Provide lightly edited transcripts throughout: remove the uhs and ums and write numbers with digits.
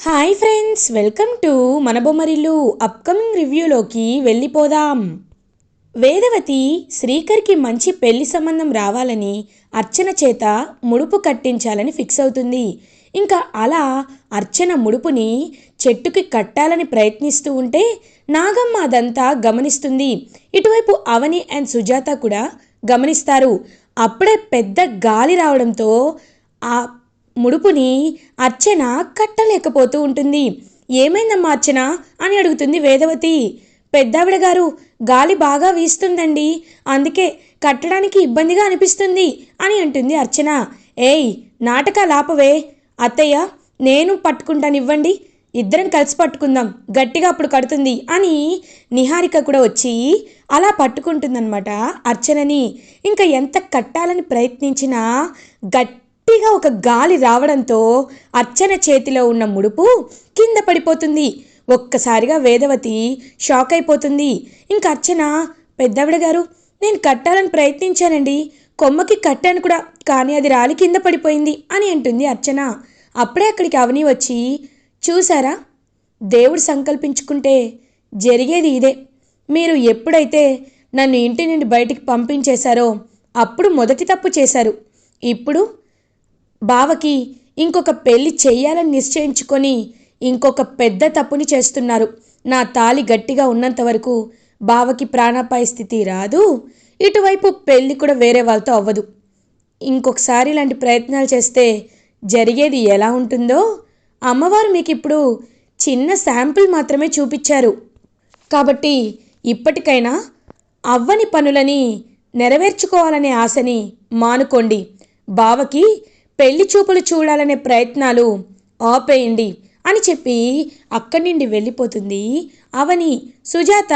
Hi friends, welcome to మన Bommarillu. Upcoming రివ్యూలోకి వెళ్ళిపోదాం. వేదవతి శ్రీకర్కి మంచి పెళ్లి సంబంధం రావాలని అర్చన చేత ముడుపు కట్టించాలని ఫిక్స్ అవుతుంది. ఇంకా అలా అర్చన ముడుపుని చెట్టుకి కట్టాలని ప్రయత్నిస్తూ ఉంటే నాగమ్మ అదంతా గమనిస్తుంది. ఇటువైపు అవని అండ్ సుజాత కూడా గమనిస్తారు. అప్పుడే పెద్ద గాలి రావడంతో ఆ ముడుపుని అర్చన కట్టలేకపోతూ ఉంటుంది. ఏమైందమ్మా అర్చన అని అడుగుతుంది వేదవతి. పెద్దావిడ గారు, గాలి బాగా వీస్తుందండి, అందుకే కట్టడానికి ఇబ్బందిగా అనిపిస్తుంది అని అంటుంది అర్చన. ఏయ్, నాటకాలు ఆపవే. అత్తయ్య, నేను పట్టుకుంటానివ్వండి, ఇద్దరం కలిసి పట్టుకుందాం, గట్టిగా అప్పుడు కడుతుంది అని నిహారిక కూడా వచ్చి అలా పట్టుకుంటుందన్నమాట అర్చనని. ఇంకా ఎంత కట్టాలని ప్రయత్నించినా గట్టిగా ఒక గాలి రావడంతో అర్చన చేతిలో ఉన్న ముడుపు కింద పడిపోతుంది. ఒక్కసారిగా వేదవతి షాక్ అయిపోతుంది. ఇంకా అర్చన, పెద్దవిడ గారు, నేను కట్టాలని ప్రయత్నించానండి, కొమ్మకి కట్టాను కూడా, కానీ అది రాలి కింద పడిపోయింది అని అంటుంది అర్చన. అప్పుడే అక్కడికి అవని వచ్చి, చూసారా, దేవుడు సంకల్పించుకుంటే జరిగేది ఇదే. మీరు ఎప్పుడైతే నన్ను ఇంటి నుండి బయటికి పంపించేశారో అప్పుడు మొదటి తప్పు చేశారు. ఇప్పుడు బావకి ఇంకొక పెళ్లి చెయ్యాలని నిశ్చయించుకొని ఇంకొక పెద్ద తప్పుని చేస్తున్నారు. నా తాళి గట్టిగా ఉన్నంత వరకు బావకి ప్రాణాపాయ స్థితి రాదు, ఇటువైపు పెళ్ళి కూడా వేరే వాళ్ళతో అవ్వదు. ఇంకొకసారి ఇలాంటి ప్రయత్నాలు చేస్తే జరిగేది ఎలా ఉంటుందో అమ్మవారు మీకు ఇప్పుడు చిన్న శాంపుల్ మాత్రమే చూపించారు. కాబట్టి ఇప్పటికైనా అవ్వని పనులని నెరవేర్చుకోవాలనే ఆశని మానుకోండి. బావకి పెళ్లి చూపులు చూడాలనే ప్రయత్నాలు ఆపేయండి అని చెప్పి అక్కడి నుండి వెళ్ళిపోతుంది అవని. సుజాత,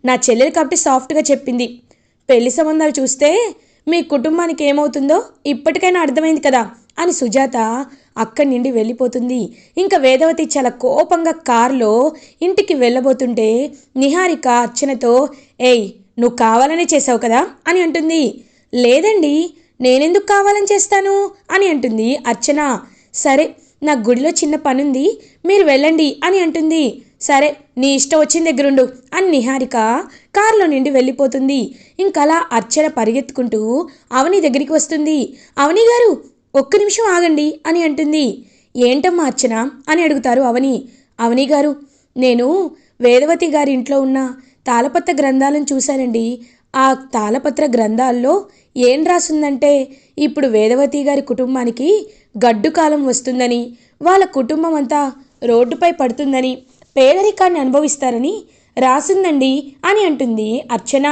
నా చెల్లెలు కాబట్టి సాఫ్ట్గా చెప్పింది, పెళ్లి సంబంధాలు చూస్తే మీ కుటుంబానికి ఏమవుతుందో ఇప్పటికైనా అర్థమైంది కదా అని సుజాత అక్కడి నుండి వెళ్ళిపోతుంది. ఇంకా వేదవతి చాలా కోపంగా కారులో ఇంటికి వెళ్ళబోతుంటే నిహారిక అర్చనతో, ఏయ్, నువ్వు కావాలనే చేసావు కదా అని అంటుంది. లేదండి, నేనెందుకు కావాలని చేస్తాను అని అంటుంది అర్చన. సరే, నా గుడిలో చిన్న పనుంది, మీరు వెళ్ళండి అని అంటుంది. సరే, నీ ఇష్టం వచ్చిన దగ్గరుండు అని నిహారిక కారులో నుండి వెళ్ళిపోతుంది. ఇంకలా అర్చన పరిగెత్తుకుంటూ అవని దగ్గరికి వస్తుంది. అవని గారు, ఒక్క నిమిషం ఆగండి అని అంటుంది. ఏంటమ్మా అర్చన అని అడుగుతారు అవని. అవని గారు, నేను వేదవతి గారి ఇంట్లో ఉన్న తాళపత్ర గ్రంథాలను చూశానండి. ఆ తాళపత్ర గ్రంథాల్లో ఏం రాసిందంటే ఇప్పుడు వేదవతి గారి కుటుంబానికి గడ్డు కాలం వస్తుందని, వాళ్ళ కుటుంబం అంతా రోడ్డుపై పడుతుందని, పేదరికాన్ని అనుభవిస్తారని రాసిందండి అని అంటుంది అర్చన.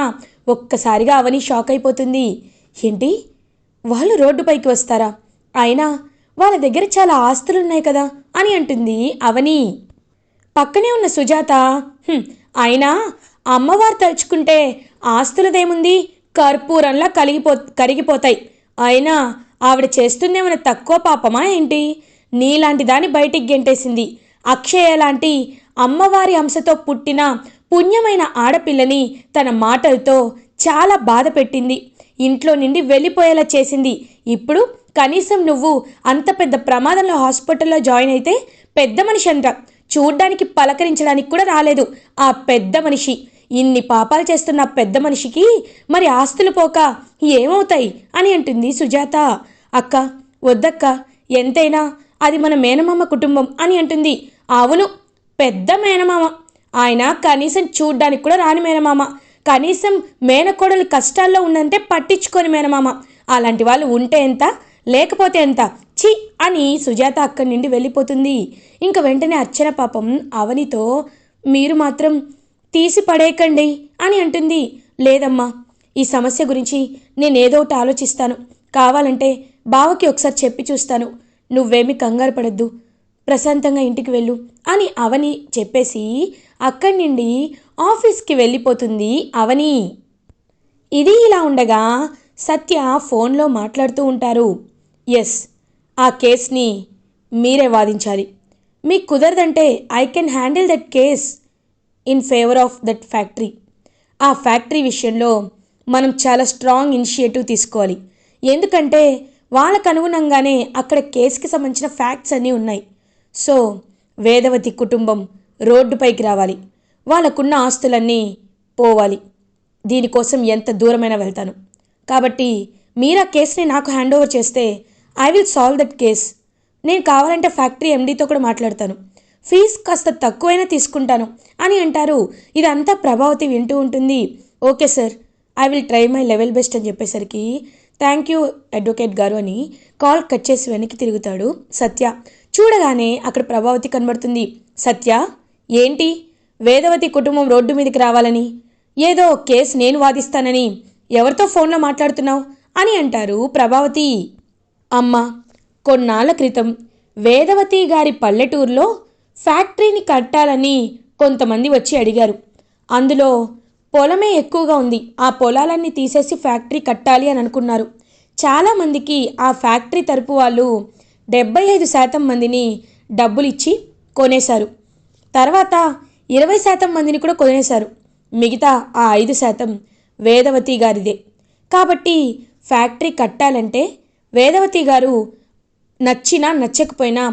ఒక్కసారిగా అవని షాక్ అయిపోతుంది. ఏంటి, వాళ్ళు రోడ్డుపైకి వస్తారా? అయినా వాళ్ళ దగ్గర చాలా ఆస్తులున్నాయి కదా అని అంటుంది అవని. పక్కనే ఉన్న సుజాత, అయినా అమ్మవారు తలుచుకుంటే ఆస్తులదేముంది, కర్పూరంలా కరిగిపోతాయి. అయినా ఆవిడ చేస్తుందేమైనా తక్కువ పాపమా ఏంటి? నీలాంటి దాన్ని బయటికి గెంటేసింది. అక్షయ లాంటి అమ్మవారి అంశతో పుట్టిన పుణ్యమైన ఆడపిల్లని తన మాటలతో చాలా బాధ పెట్టింది, ఇంట్లో నుండి వెళ్ళిపోయేలా చేసింది. ఇప్పుడు కనీసం నువ్వు అంత పెద్ద ప్రమాదంలో హాస్పిటల్లో జాయిన్ అయితే పెద్ద మనిషి అంట, చూడ్డానికి పలకరించడానికి కూడా రాలేదు ఆ పెద్ద మనిషి. ఇన్ని పాపాలు చేస్తున్న పెద్ద మనిషికి మరి ఆస్తులు పోక ఏమవుతాయి అని అంటుంది సుజాత. అక్క, వద్దక్క, ఎంతైనా అది మన మేనమామ కుటుంబం అని అంటుంది. అవును, పెద్ద మేనమామ, ఆయన కనీసం చూడ్డానికి కూడా రాని మేనమామ, కనీసం మేనకోడలు కష్టాల్లో ఉందంటే పట్టించుకొని మేనమామ. అలాంటి వాళ్ళు ఉంటే ఎంత, లేకపోతే ఎంత, చి అని సుజాత అక్కడి నుండి వెళ్ళిపోతుంది. ఇంకా వెంటనే అర్చన పాపం అవనితో, మీరు మాత్రం తీసి పడేయకండి అని అంటుంది. లేదమ్మా, ఈ సమస్య గురించి నేనేదో ఒకటి ఆలోచిస్తాను, కావాలంటే బావకి ఒకసారి చెప్పి చూస్తాను, నువ్వేమీ కంగారు పడద్దు, ప్రశాంతంగా ఇంటికి వెళ్ళు అని అవని చెప్పేసి అక్కడి నుండి ఆఫీస్కి వెళ్ళిపోతుంది అవని. ఇది ఇలా ఉండగా సత్య ఫోన్లో మాట్లాడుతూ ఉంటారు. ఎస్, ఆ కేస్ని మీరే వాదించాలి. మీకు కుదరదంటే I can handle that case in favour of that factory. ఆ ఫ్యాక్టరీ విషయంలో మనం చాలా స్ట్రాంగ్ ఇనిషియేటివ్ తీసుకోవాలి. ఎందుకంటే వాళ్ళకు అనుగుణంగానే అక్కడ కేసుకి సంబంధించిన ఫ్యాక్ట్స్ అన్నీ ఉన్నాయి. సో వేదవతి కుటుంబం రోడ్డుపైకి రావాలి, వాళ్ళకున్న ఆస్తులన్నీ పోవాలి. దీనికోసం ఎంత దూరమైనా వెళ్తాను. కాబట్టి మీరు ఆ కేసుని నాకు హ్యాండ్ ఓవర్ చేస్తే I will solve that case. నేను కావాలంటే ఫ్యాక్టరీ ఎండీతో కూడా మాట్లాడతాను, ఫీజు కాస్త తక్కువైనా తీసుకుంటాను అని అంటారు. ఇదంతా ప్రభావతి వింటూ ఉంటుంది. Okay sir, I will try my level best అని చెప్పేసరికి థ్యాంక్ యూ అడ్వకేట్ గారు అని కాల్ కట్ చేసి వెనక్కి తిరుగుతాడు సత్య. చూడగానే అక్కడ ప్రభావతి కనబడుతుంది. సత్య, ఏంటి వేదవతి కుటుంబం రోడ్డు మీదకి రావాలని, ఏదో కేసు నేను వాదిస్తానని ఎవరితో ఫోన్లో మాట్లాడుతున్నావు అని అంటారు ప్రభావతి. అమ్మ, కొన్నాళ్ల క్రితం వేదవతి గారి పల్లెటూరులో ఫ్యాక్టరీని కట్టాలని కొంతమంది వచ్చి అడిగారు. అందులో పొలమే ఎక్కువగా ఉంది. ఆ పొలాలన్నీ తీసేసి ఫ్యాక్టరీ కట్టాలి అని అనుకున్నారు. చాలామందికి ఆ ఫ్యాక్టరీ తరపు వాళ్ళు 75% మందిని డబ్బులు ఇచ్చి కొనేశారు. తర్వాత 20% మందిని కూడా కొనేశారు. మిగతా ఆ 5% వేదవతి గారిదే. కాబట్టి ఫ్యాక్టరీ కట్టాలంటే వేదవతి గారు నచ్చినా నచ్చకపోయినా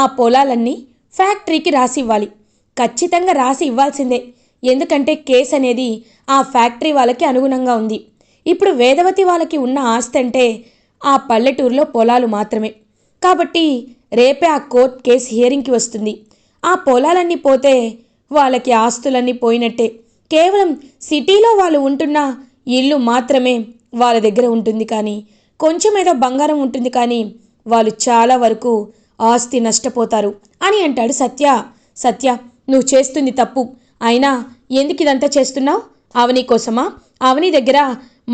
ఆ పొలాలన్నీ ఫ్యాక్టరీకి రాసి ఇవ్వాలి. ఖచ్చితంగా రాసి ఇవ్వాల్సిందే. ఎందుకంటే కేసు అనేది ఆ ఫ్యాక్టరీ వాళ్ళకి అనుగుణంగా ఉంది. ఇప్పుడు వేదవతి వాళ్ళకి ఉన్న ఆస్తి అంటే ఆ పల్లెటూరులో పొలాలు మాత్రమే. కాబట్టి రేపే ఆ కోర్ట్ కేసు హియరింగ్కి వస్తుంది. ఆ పొలాలన్నీ పోతే వాళ్ళకి ఆస్తులన్నీ పోయినట్టే. కేవలం సిటీలో వాళ్ళు ఉంటున్న ఇల్లు మాత్రమే వాళ్ళ దగ్గర ఉంటుంది. కానీ కొంచెం ఏదో బంగారం ఉంటుంది. కానీ వాళ్ళు చాలా వరకు ఆస్తి నష్టపోతారు అని అంటాడు సత్య. సత్య, నువ్వు చేస్తుంది తప్పు. అయినా ఎందుకు ఇదంతా చేస్తున్నావు? అవని కోసమా? అవని దగ్గర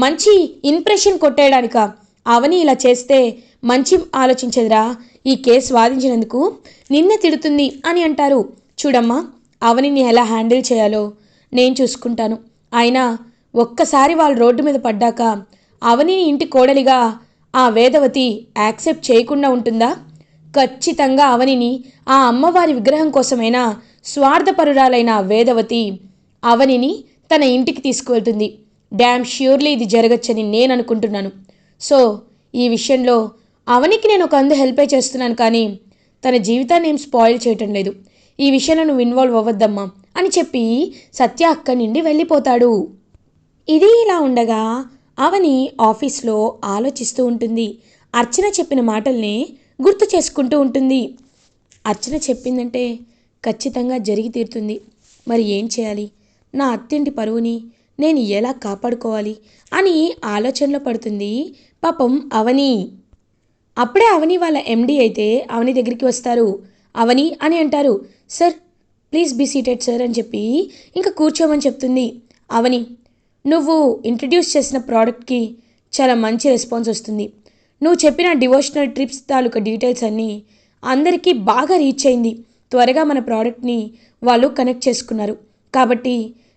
మంచి ఇంప్రెషన్ కొట్టేయడానికా? అవని ఇలా చేస్తే మంచి ఆలోచించదురా. ఈ కేసు వాదించినందుకు నిన్న తిడుతుంది అని అంటారు. చూడమ్మా, అవనిని ఎలా హ్యాండిల్ చేయాలో నేను చూసుకుంటాను. అయినా ఒక్కసారి వాళ్ళు రోడ్డు మీద పడ్డాక అవనిని ఇంటి కోడలిగా ఆ వేదవతి యాక్సెప్ట్ చేయకుండా ఉంటుందా? ఖచ్చితంగా అవనిని ఆ అమ్మవారి విగ్రహం కోసమైనా స్వార్థపరురాలైన వేదవతి అవనిని తన ఇంటికి తీసుకువెళ్తుంది. డ్యామ్ ష్యూర్లీ ఇది జరగచ్చని నేను అనుకుంటున్నాను. సో ఈ విషయంలో అవనికి నేను ఒక హెల్పే చేస్తున్నాను, కానీ తన జీవితాన్ని ఏం స్పాయిల్ చేయటం లేదు. ఈ విషయంలో నువ్వు ఇన్వాల్వ్ అవ్వద్దమ్మా అని చెప్పి సత్య అక్కడి నుండి వెళ్ళిపోతాడు. ఇది ఇలా ఉండగా అవని ఆఫీస్లో ఆలోచిస్తూ ఉంటుంది. అర్చన చెప్పిన మాటల్ని గుర్తు చేసుకుంటూ ఉంటుంది. అర్చన చెప్పిందంటే ఖచ్చితంగా జరిగి తీరుతుంది. మరి ఏం చేయాలి? నా అత్తింటి పరువుని నేను ఎలా కాపాడుకోవాలి అని ఆలోచనలో పడుతుంది పాపం అవని. అప్పుడే అవని వాళ్ళ ఎండి అయితే అవని దగ్గరికి వస్తారు. అవని అని అంటారు. Sir, please be seated sir అని చెప్పి ఇంకా కూర్చోమని చెప్తుంది. అవని, నువ్వు ఇంట్రడ్యూస్ చేసిన ప్రోడక్ట్కి చాలా మంచి రెస్పాన్స్ వస్తుంది. నువ్వు చెప్పిన డివోషనల్ ట్రిప్స్ తాలూకా డీటెయిల్స్ అన్నీ అందరికీ బాగా రీచ్ అయింది. త్వరగా మన ప్రోడక్ట్ని వాళ్ళు కనెక్ట్ చేసుకున్నారు. కాబట్టి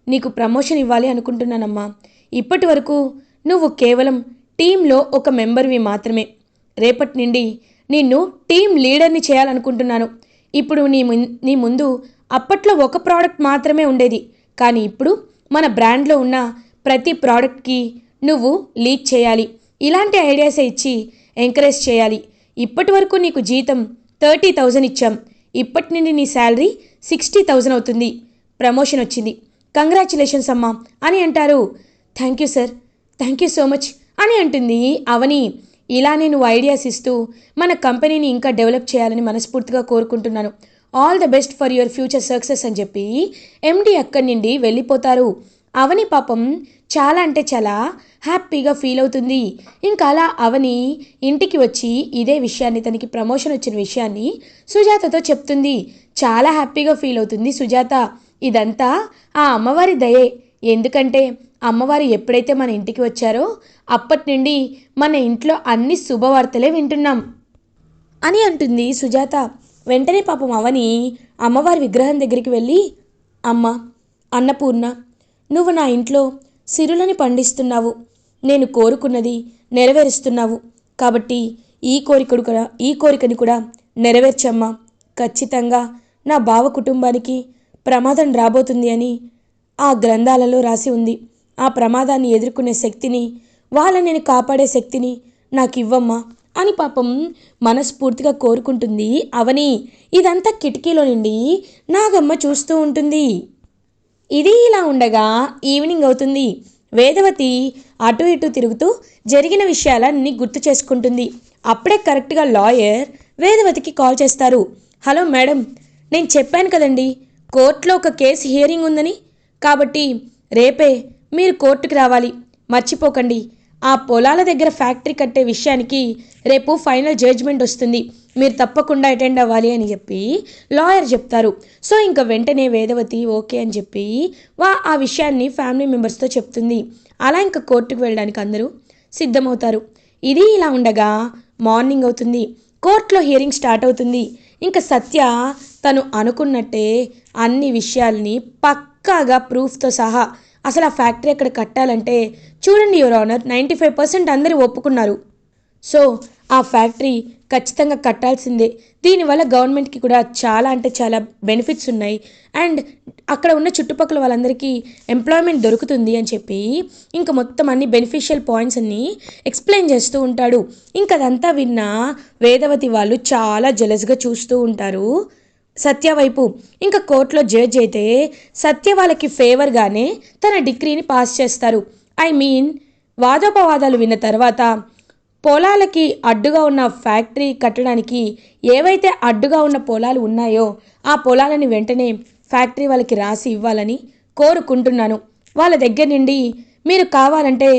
నీకు ప్రమోషన్ ఇవ్వాలి అనుకుంటున్నానమ్మా. ఇప్పటి వరకు నువ్వు కేవలం టీంలో ఒక మెంబర్వి మాత్రమే. రేపటి నుండి నిన్ను టీం లీడర్ని చేయాలనుకుంటున్నాను. ఇప్పుడు నీ ముందు అప్పట్లో ఒక ప్రోడక్ట్ మాత్రమే ఉండేది. కానీ ఇప్పుడు మన బ్రాండ్లో ఉన్న ప్రతి ప్రోడక్ట్కి నువ్వు లీడ్ చేయాలి. ఇలాంటి ఐడియాసే ఇచ్చి ఎంకరేజ్ చేయాలి. ఇప్పటి వరకు నీకు జీతం 30,000 ఇచ్చాం. ఇప్పటి నుండి నీ శాలరీ 60,000 అవుతుంది. ప్రమోషన్ వచ్చింది. కంగ్రాచులేషన్స్ అమ్మా అని అంటారు. Thank you sir, thank you so much అని అంటుంది అవని. ఇలానే నువ్వు ఐడియాస్ ఇస్తూ మన కంపెనీని ఇంకా డెవలప్ చేయాలని మనస్ఫూర్తిగా కోరుకుంటున్నాను. All the best for your future success అని చెప్పి ఎండి అక్కడి నుండి వెళ్ళిపోతారు. అవని పాపం చాలా అంటే చాలా హ్యాపీగా ఫీల్ అవుతుంది. ఇంకా అలా అవని ఇంటికి వచ్చి ఇదే విషయాన్ని, తనకి ప్రమోషన్ వచ్చిన విషయాన్ని సుజాతతో చెప్తుంది. చాలా హ్యాపీగా ఫీల్ అవుతుంది సుజాత. ఇదంతా ఆ అమ్మవారి దయే. ఎందుకంటే అమ్మవారు ఎప్పుడైతే మన ఇంటికి వచ్చారో అప్పటి నుండి మన ఇంట్లో అన్ని శుభవార్తలే వింటున్నాం అని అంటుంది సుజాత. వెంటనే పాపం అవని అమ్మవారి విగ్రహం దగ్గరికి వెళ్ళి, అమ్మ అన్నపూర్ణ, నువ్వు నా ఇంట్లో సిరులని పండిస్తున్నావు. నేను కోరుకున్నది నెరవేరుస్తున్నావు. కాబట్టి ఈ కోరికని కూడా నెరవేర్చమ్మా. ఖచ్చితంగా నా బావ కుటుంబానికి ప్రమాదం రాబోతుంది అని ఆ గ్రంథాలలో రాసి ఉంది. ఆ ప్రమాదాన్ని ఎదుర్కొనే శక్తిని, వాళ్ళని నేను కాపాడే శక్తిని నాకు ఇవ్వమ్మా అని పాపం మనస్ఫూర్తిగా కోరుకుంటుంది అవని. ఇదంతా కిటికీలో నుండి నాగమ్మ చూస్తూ ఉంటుంది. ఇది ఇలా ఉండగా ఈవినింగ్ అవుతుంది. వేదవతి అటు ఇటు తిరుగుతూ జరిగిన విషయాలన్నీ గుర్తు చేసుకుంటుంది. అప్పుడే కరెక్ట్గా లాయర్ వేదవతికి కాల్ చేస్తారు. హలో మేడం, నేను చెప్పాను కదండి కోర్టులో ఒక కేసు హియరింగ్ ఉందని, కాబట్టి రేపే మీరు కోర్టుకి రావాలి, మర్చిపోకండి. ఆ పొలాల దగ్గర ఫ్యాక్టరీ కట్టే విషయానికి రేపు ఫైనల్ జడ్జ్మెంట్ వస్తుంది, మీరు తప్పకుండా అటెండ్ అవ్వాలి అని చెప్పి లాయర్ చెప్తారు. సో ఇంకా వెంటనే వేదవతి ఓకే అని చెప్పి ఆ విషయాన్ని ఫ్యామిలీ మెంబర్స్తో చెప్తుంది. అలా ఇంకా కోర్టుకు వెళ్ళడానికి అందరూ సిద్ధమవుతారు. ఇది ఇలా ఉండగా మార్నింగ్ అవుతుంది. కోర్టులో హియరింగ్ స్టార్ట్ అవుతుంది. ఇంకా సత్య తను అనుకున్నట్టే అన్ని విషయాల్ని పక్కాగా ప్రూఫ్తో సహా, అసలు ఆ ఫ్యాక్టరీ అక్కడ కట్టాలంటే చూడండి యువర్ ఆనర్, 95% అందరూ ఒప్పుకున్నారు. సో ఆ ఫ్యాక్టరీ ఖచ్చితంగా కట్టాల్సిందే. దీనివల్ల గవర్నమెంట్కి కూడా చాలా అంటే చాలా బెనిఫిట్స్ ఉన్నాయి, అండ్ అక్కడ ఉన్న చుట్టుపక్కల వాళ్ళందరికీ ఎంప్లాయ్మెంట్ దొరుకుతుంది అని చెప్పి ఇంకా మొత్తం అన్ని బెనిఫిషియల్ పాయింట్స్ అన్ని ఎక్స్ప్లెయిన్ చేస్తూ ఉంటాడు. ఇంకా అదంతా విన్న వేదవతి వాళ్ళు చాలా జెలస్గా చూస్తూ ఉంటారు సత్య వైపు. ఇంకా కోర్టులో జడ్జ్ అయితే సత్య వాళ్ళకి ఫేవర్గానే తన డిగ్రీని పాస్ చేస్తారు. ఐ మీన్ వాదోపవాదాలు విన్న తర్వాత పొలాలకి అడ్డుగా ఉన్న ఫ్యాక్టరీ కట్టడానికి ఏవైతే అడ్డుగా ఉన్న పొలాలు ఉన్నాయో ఆ పొలాలని వెంటనే ఫ్యాక్టరీ వాళ్ళకి రాసి ఇవ్వాలని కోరుకుంటున్నాను. వాళ్ళ దగ్గర నుండి మీరు కావాలంటే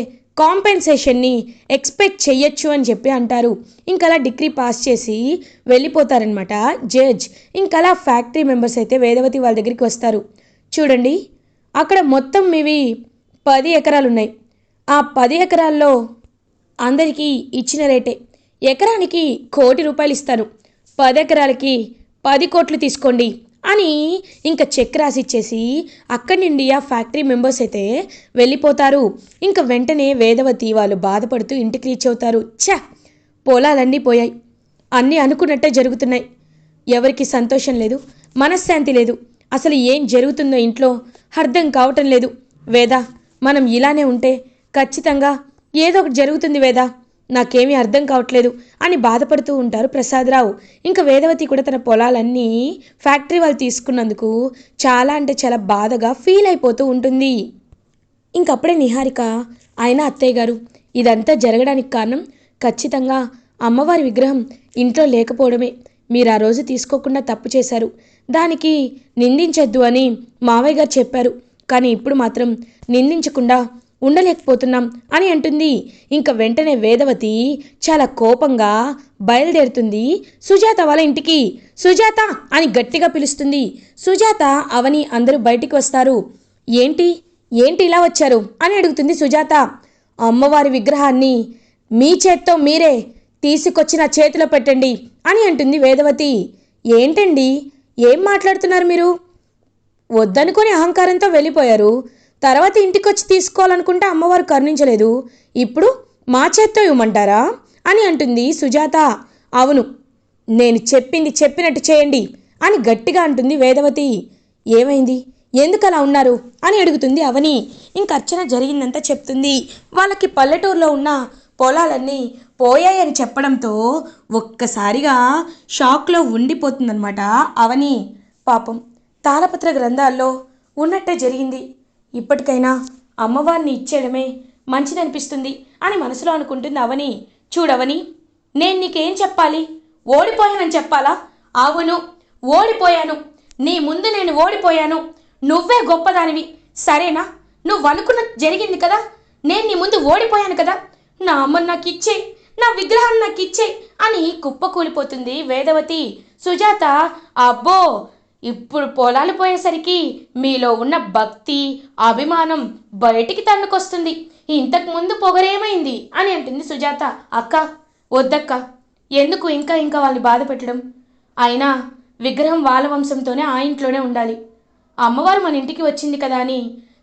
కాంపెన్సేషన్ని ఎక్స్పెక్ట్ చెయ్యొచ్చు అని చెప్పి అంటారు. ఇంకలా డిగ్రీ పాస్ చేసి వెళ్ళిపోతారనమాట జడ్జ్. ఇంకలా ఫ్యాక్టరీ మెంబర్స్ అయితే వేదవతి వాళ్ళ దగ్గరికి వస్తారు. చూడండి, అక్కడ మొత్తం మీవి 10 ఎకరాలు ఉన్నాయి. ఆ 10 ఎకరాల్లో అందరికీ ఇచ్చిన రేటే, ఎకరానికి ₹1,00,00,000 ఇస్తాను, 10 ఎకరాలకి 10 కోట్లు తీసుకోండి అని ఇంకా చెక్ రాసిచ్చేసి అక్కడి నుండి ఆ ఫ్యాక్టరీ మెంబర్స్ అయితే వెళ్ళిపోతారు. ఇంకా వెంటనే వేదవతి వాళ్ళు బాధపడుతూ ఇంటికి రీచ్ అవుతారు. పొలాలన్నీ పోయాయి, అన్నీ అనుకున్నట్టే జరుగుతున్నాయి, ఎవరికి సంతోషం లేదు, మనశ్శాంతి లేదు, అసలు ఏం జరుగుతుందో ఇంట్లో అర్థం కావటం లేదు. వేద, మనం ఇలానే ఉంటే ఖచ్చితంగా ఏదో ఒకటి జరుగుతుంది వేద, నాకేమీ అర్థం కావట్లేదు అని బాధపడుతూ ఉంటారు ప్రసాదరావు. ఇంకా వేదవతి కూడా తన పొలాలన్నీ ఫ్యాక్టరీ వాళ్ళు తీసుకున్నందుకు చాలా అంటే చాలా బాధగా ఫీల్ అయిపోతూ ఉంటుంది. ఇంకప్పుడే నిహారిక, ఆయన అత్తయ్య గారు, ఇదంతా జరగడానికి కారణం ఖచ్చితంగా అమ్మవారి విగ్రహం ఇంట్లో లేకపోవడమే. మీరు ఆ రోజు తీసుకోకుండా తప్పు చేశారు, దానికి నిందించొద్దు అని మావయ్య గారు చెప్పారు, కానీ ఇప్పుడు మాత్రం నిందించకుండా ఉండలేకపోతున్నాం అని అంటుంది. ఇంకా వెంటనే వేదవతి చాలా కోపంగా బయలుదేరుతుంది సుజాత వాళ్ళ ఇంటికి. సుజాత అని గట్టిగా పిలుస్తుంది. సుజాత, అవని అందరూ బయటికి వస్తారు. ఏంటి ఏంటి ఇలా వచ్చారు అని అడుగుతుంది సుజాత. అమ్మవారి విగ్రహాన్ని మీ చేత్తో మీరే తీసుకొచ్చి నా చేతిలో పెట్టండి అని అంటుంది వేదవతి. ఏంటండి, ఏం మాట్లాడుతున్నారు మీరు? వద్దనుకొని అహంకారంతో వెళ్ళిపోయారు, తర్వాత ఇంటికొచ్చి తీసుకోవాలనుకుంటే అమ్మవారు కరుణించలేదు, ఇప్పుడు మా చేత్తో ఇవ్వమంటారా అని అంటుంది సుజాత. అవును, నేను చెప్పింది చెప్పినట్టు చేయండి అని గట్టిగా అంటుంది వేదవతి. ఏమైంది, ఎందుకు అలా ఉన్నారు అని అడుగుతుంది అవని. ఇంక అర్చన జరిగిందంతా చెప్తుంది. వాళ్ళకి పల్లెటూరులో ఉన్న పొలాలన్నీ పోయాయని చెప్పడంతో ఒక్కసారిగా షాక్లో ఉండిపోతుందన్నమాట అవని. పాపం తాళపత్ర గ్రంథాల్లో ఉన్నట్టే జరిగింది, ఇప్పటికైనా అమ్మవారిని ఇచ్చేయడమే మంచిదనిపిస్తుంది అని మనసులో అనుకుంటుంది అవని. చూడవని, నేను నీకేం చెప్పాలి, ఓడిపోయానని చెప్పాలా? అవును, ఓడిపోయాను, నీ ముందు నేను ఓడిపోయాను, నువ్వే గొప్పదానివి, సరేనా? నువ్వు అనుకున్నది జరిగింది కదా, నేను నీ ముందు ఓడిపోయాను కదా, నా అమ్మని నాకు ఇచ్చేయి, నా విగ్రహాన్ని నాకు ఇచ్చేయి అని కుప్పకూలిపోతుంది వేదవతి. సుజాత, అబ్బో, ఇప్పుడు పొలాలు పోయేసరికి మీలో ఉన్న భక్తి అభిమానం బయటికి తన్నుకొస్తుంది, ఇంతకుముందు పొగరేమైంది అని అంటుంది సుజాత. అక్క, వద్దక్క, ఎందుకు ఇంకా ఇంకా వాళ్ళని బాధ పెట్టడం, అయినా విగ్రహం వాళ్ళ వంశంతోనే ఆ ఇంట్లోనే ఉండాలి, అమ్మవారు మన ఇంటికి వచ్చింది కదా అని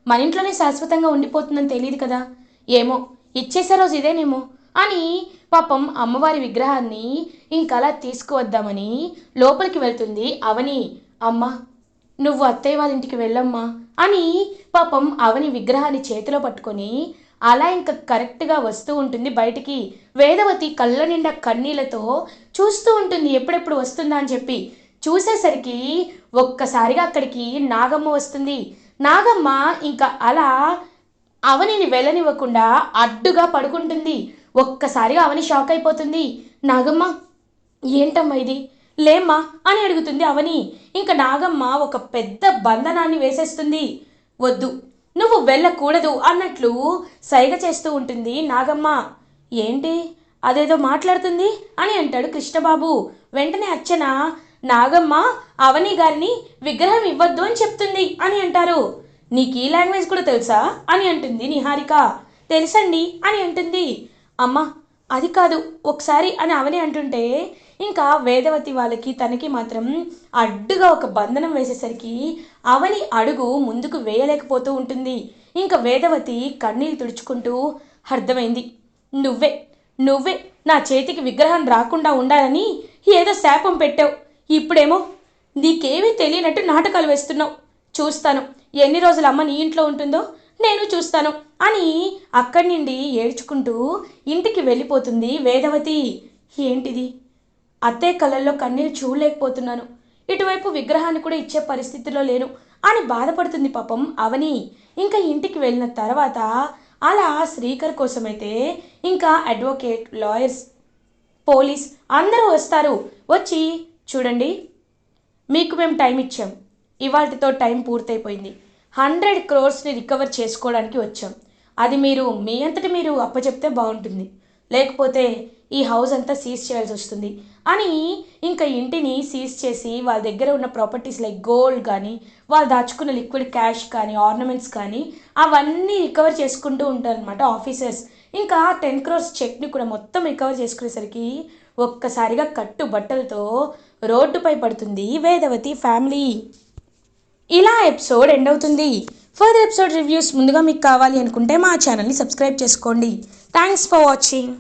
మన ఇంట్లోనే శాశ్వతంగా ఉండిపోతుందని తెలియదు కదా, ఏమో ఇచ్చేసే రోజు ఇదేనేమో అని పాపం అమ్మవారి విగ్రహాన్ని ఇంకలా తీసుకువద్దామని లోపలికి వెళ్తుంది అవని. అమ్మ, నువ్వు అత్తయ్య వాళ్ళ ఇంటికి వెళ్ళమ్మా అని పాపం అవని విగ్రహాన్ని చేతిలో పట్టుకొని అలా ఇంకా కరెక్ట్గా వస్తూ ఉంటుంది బయటికి. వేదవతి కళ్ళ నిండా కన్నీళ్లతో చూస్తూ ఉంటుంది ఎప్పుడెప్పుడు వస్తుందా అని చెప్పి. చూసేసరికి ఒక్కసారిగా అక్కడికి నాగమ్మ వస్తుంది. నాగమ్మ ఇంకా అలా అవనిని వెళ్ళనివ్వకుండా అడ్డుగా పడుకుంటుంది. ఒక్కసారిగా అవని షాక్ అయిపోతుంది. నాగమ్మ, ఏంటమ్మా ఇది, లేమ్మా అని అడుగుతుంది అవని. ఇంకా నాగమ్మ ఒక పెద్ద బంధనాన్ని వేసేస్తుంది. వద్దు, నువ్వు వెళ్ళకూడదు అన్నట్లు సైగ చేస్తూ ఉంటుంది నాగమ్మ. ఏంటి, అదేదో మాట్లాడుతుంది అని అంటాడు కృష్ణబాబు. వెంటనే అర్చన, నాగమ్మ అవని గారిని విగ్రహం ఇవ్వద్దు అని చెప్తుంది అని అంటారు. నీకు ఈ లాంగ్వేజ్ కూడా తెలుసా అని అంటుంది నిహారిక. తెలుసండి అని అంటుంది. అమ్మ, అది కాదు ఒకసారి అని అవని అంటుంటే ఇంకా వేదవతి వాళ్ళకి తనకి మాత్రం అడ్డుగా ఒక బంధనం వేసేసరికి అవని అడుగు ముందుకు వేయలేకపోతూ ఉంటుంది. ఇంకా వేదవతి కన్నీళ్ళు తుడుచుకుంటూ, అర్థమైంది, నువ్వే నువ్వే నా చేతికి విగ్రహం రాకుండా ఉండాలని ఏదో శాపం పెట్టావు. ఇప్పుడేమో నీకేమీ తెలియనట్టు నాటకాలు వేస్తున్నావు. చూస్తాను ఎన్ని రోజులు అమ్మ నీ ఇంట్లో ఉంటుందో నేను చూస్తాను అని అక్కడి నుండి ఏడ్చుకుంటూ ఇంటికి వెళ్ళిపోతుంది వేదవతి. ఏంటిది, అత్తయ్య కళ్ళల్లో కన్నీళ్ళు చూడలేకపోతున్నాను, ఇటువైపు విగ్రహాన్ని కూడా ఇచ్చే పరిస్థితిలో లేను అని బాధపడుతుంది పాపం అవని. ఇంకా ఇంటికి వెళ్ళిన తర్వాత అలా శ్రీకర్ కోసమైతే ఇంకా అడ్వకేట్, లాయర్స్, పోలీస్ అందరూ వస్తారు. వచ్చి, చూడండి, మీకు మేము టైం ఇచ్చాం, ఇవాళతో టైం పూర్తయిపోయింది, 100 crores రికవర్ చేసుకోవడానికి వచ్చాం. అది మీరు మీ అంతటి మీరు అప్పచెప్తే బాగుంటుంది, లేకపోతే ఈ హౌస్ అంతా సీజ్ చేయాల్సి వస్తుంది అని ఇంకా ఇంటిని సీజ్ చేసి వాళ్ళ దగ్గర ఉన్న ప్రాపర్టీస్ లైక్ గోల్డ్ కానీ, వాళ్ళు దాచుకున్న లిక్విడ్ క్యాష్ కానీ, ఆర్నమెంట్స్ కానీ అవన్నీ రికవర్ చేసుకుంటూ ఉంటారనమాట ఆఫీసర్స్. ఇంకా 10 crores చెక్ని కూడా మొత్తం రికవర్ చేసుకునేసరికి ఒక్కసారిగా కట్టు బట్టలతో రోడ్డుపై పడుతుంది వేదవతి ఫ్యామిలీ. ఇలా ఎపిసోడ్ ఎండ్ అవుతుంది. ఫర్దర్ ఎపిసోడ్ రివ్యూస్ ముందుగా మీకు కావాలి అనుకుంటే మా ఛానల్ని సబ్స్క్రైబ్ చేసుకోండి. Thanks for watching.